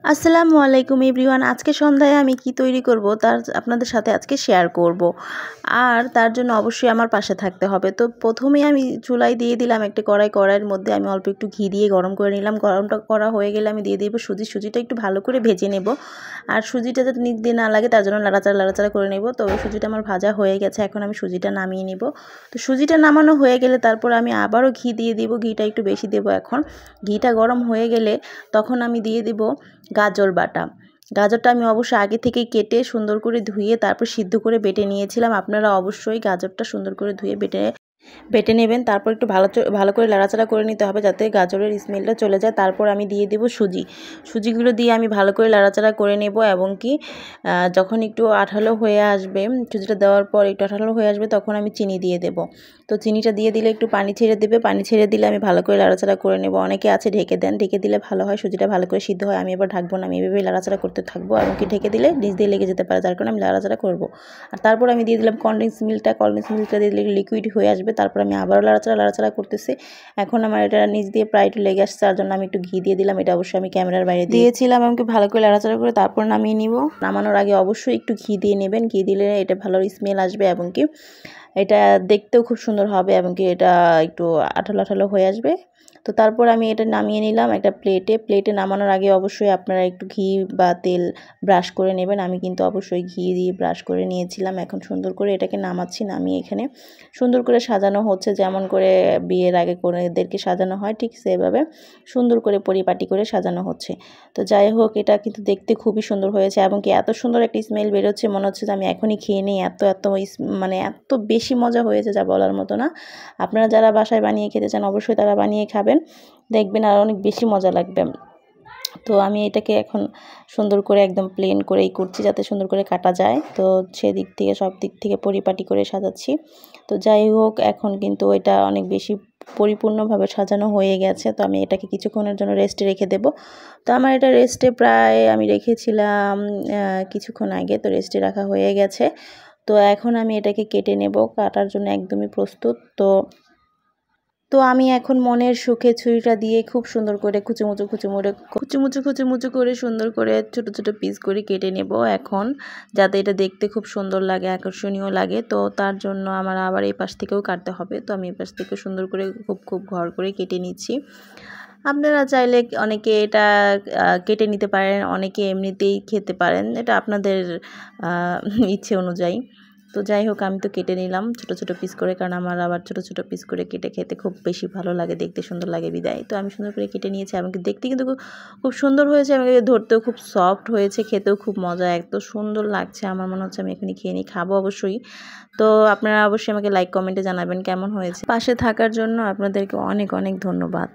আসসালামু আলাইকুম এভরিওয়ান। আজকে সন্ধ্যায় আমি কি তৈরি করব তার আপনাদের সাথে আজকে শেয়ার করব। আর তার জন্য অবশ্যই আমার পাশে থাকতে হবে। তো প্রথমেই আমি চুলায় দিয়ে দিলাম একটা কড়াইয়ের মধ্যে আমি অল্প একটু ঘি দিয়ে গরম করে নিলাম। গরমটা করা হয়ে গেলে আমি দিয়ে দেব সুজিটা একটু ভালো করে ভেজে নেব। আর সুজিটা যাতে নিচ দিয়ে না লাগে তার জন্য লাড়াচাড়া করে নেব। তো সুজিটা আমার ভাজা হয়ে গেছে, এখন আমি সুজিটা নামিয়ে নেব। তো সুজিটা নামানো হয়ে গেলে তারপর আমি আবারও ঘি দিয়ে দিব। ঘিটা একটু বেশি দেব। এখন ঘিটা গরম হয়ে গেলে তখন আমি দিয়ে দিব গাজর বাটা। গাজরটা আমি অবশ্যই আগে থেকেই কেটে সুন্দর করে ধুয়ে তারপর সিদ্ধ করে বেটে নিয়েছিলাম। আপনারা অবশ্যই গাজরটা সুন্দর করে ধুয়ে বেটে নেবেন। তারপর একটু ভালো করে লাড়াচাড়া করে নিতে হবে যাতে গাজরের স্মেলটা চলে যায়। তারপর আমি দিয়ে দেব সুজিগুলো দিয়ে আমি ভালো করে লাড়াচাড়া করে নেব এবং কি যখন একটু আঠালো হয়ে আসবে, সুজিটা দেওয়ার পর একটু আঠালো হয়ে আসবে তখন আমি চিনি দিয়ে দেব। তো চিনিটা দিয়ে দিলে একটু পানি ছেড়ে দেবে, পানি ছেড়ে দিলে আমি ভালো করে লাড়াচাড়া করে নেব। অনেকে আছে ঢেকে দেন, ঢেকে দিলে ভালো হয়, সুজিটা ভালো করে সিদ্ধ হয়। আমি এবার ঢাকবো না, আমি এভাবেই লাড়াচাড়া করতে থাকবো এবং কি ঢেকে দিলে নিচ দিয়ে লেগে যেতে পারে, যার কারণে আমি লাড়াচাড়া করব। আর তারপর আমি দিয়ে দিলাম কনডেন্স মিল্কটা দিলে লিকুইড হয়ে আসবে। তারপর আমি আবারও লাড়াচাড়া করতেছি। এখন আমার এটা নিচ দিয়ে প্রায় একটু লেগে আসছে, তার জন্য আমি একটু ঘি দিয়ে দিলাম। এটা অবশ্যই আমি ক্যামেরার বাইরে দিয়েছিলাম। আমাকে ভালো করে লাড়াচাড়া করে তারপর নামিয়ে নিব। নামানোর আগে অবশ্যই একটু ঘি দিয়ে নেবেন, ঘি দিলে এটা ভালো স্মেল আসবে এবং কি এটা দেখতেও খুব সুন্দর হবে এবং কি এটা একটু আঠালো হয়ে আসবে। তো তারপর আমি এটা নামিয়ে নিলাম একটা প্লেটে নামানোর আগে অবশ্যই আপনারা একটু ঘি বা তেল ব্রাশ করে নেবেন। আমি কিন্তু অবশ্যই ঘি দিয়ে ব্রাশ করে নিয়েছিলাম। এখন সুন্দর করে এটাকে নামিয়ে এখানে সুন্দর করে সাজানো হচ্ছে, যেমন করে বিয়ের আগে কনেদেরকে সাজানো হয় ঠিক সেভাবে সুন্দর করে পরিপাটি করে সাজানো হচ্ছে। তো যাই হোক, এটা কিন্তু দেখতে খুবই সুন্দর হয়েছে এবং কি এত সুন্দর একটা স্মেল বেরোচ্ছে, মনে হচ্ছে যে আমি এখনই খেয়ে নিই। মানে এত বেশি মজা হয়েছে যা বলার মতো না। আপনারা যারা বাসায় বানিয়ে খেতে চান অবশ্যই তারা বানিয়ে খাবেন, দেখবেন আর অনেক বেশি মজা লাগবে। তো আমি এটাকে এখন সুন্দর করে একদম প্লেন করেই করছি যাতে সুন্দর করে কাটা যায়। তো সব দিক থেকে পরিপাটি করে সাজাচ্ছি। তো যাই হোক, এখন কিন্তু এটা অনেক বেশি পরিপূর্ণভাবে সাজানো হয়ে গেছে। তো আমি এটাকে কিছুক্ষণের জন্য রেস্টে রেখে দেব। তো আমার এটা রেস্টে প্রায় আমি রেখেছিলাম কিছুক্ষণ আগে, তো রেস্টে রাখা হয়ে গেছে। তো এখন আমি এটাকে কেটে নেব, কাটার জন্য একদমই প্রস্তুত। তো আমি এখন মনের সুখে ছুরিটা দিয়ে খুব সুন্দর করে কুচুমুচু করে সুন্দর করে ছোট পিস করে কেটে নেব এখন, যাতে এটা দেখতে খুব সুন্দর লাগে, আকর্ষণীয় লাগে। তো তার জন্য আমার আবার এই পাশ থেকেও কাটতে হবে। তো আমি এই পাশ থেকে সুন্দর করে খুব ঘর করে কেটে নিচ্ছি। আপনারা চাইলে অনেকে এটা কেটে নিতে পারেন, অনেকে এমনিতেই খেতে পারেন, এটা আপনাদের ইচ্ছে অনুযায়ী। তো যাই হোক, আমি তো কেটে নিলাম ছোট পিস করে, কারণ আমার আবার ছোট পিস করে কেটে খেতে খুব বেশি ভালো লাগে, দেখতে সুন্দর লাগে বিদায়। তো আমি সুন্দর করে কেটে নিয়েছি এবং দেখতে কিন্তু খুব সুন্দর হয়েছে এবং ধরতেও খুব সফট হয়েছে, খেতেও খুব মজা, এত সুন্দর লাগছে। আমার মনে হচ্ছে আমি এখনই খেয়ে নিই, খাবো অবশ্যই। তো আপনারা অবশ্যই আমাকে লাইক কমেন্টে জানাবেন কেমন হয়েছে। পাশে থাকার জন্য আপনাদেরকে অনেক ধন্যবাদ।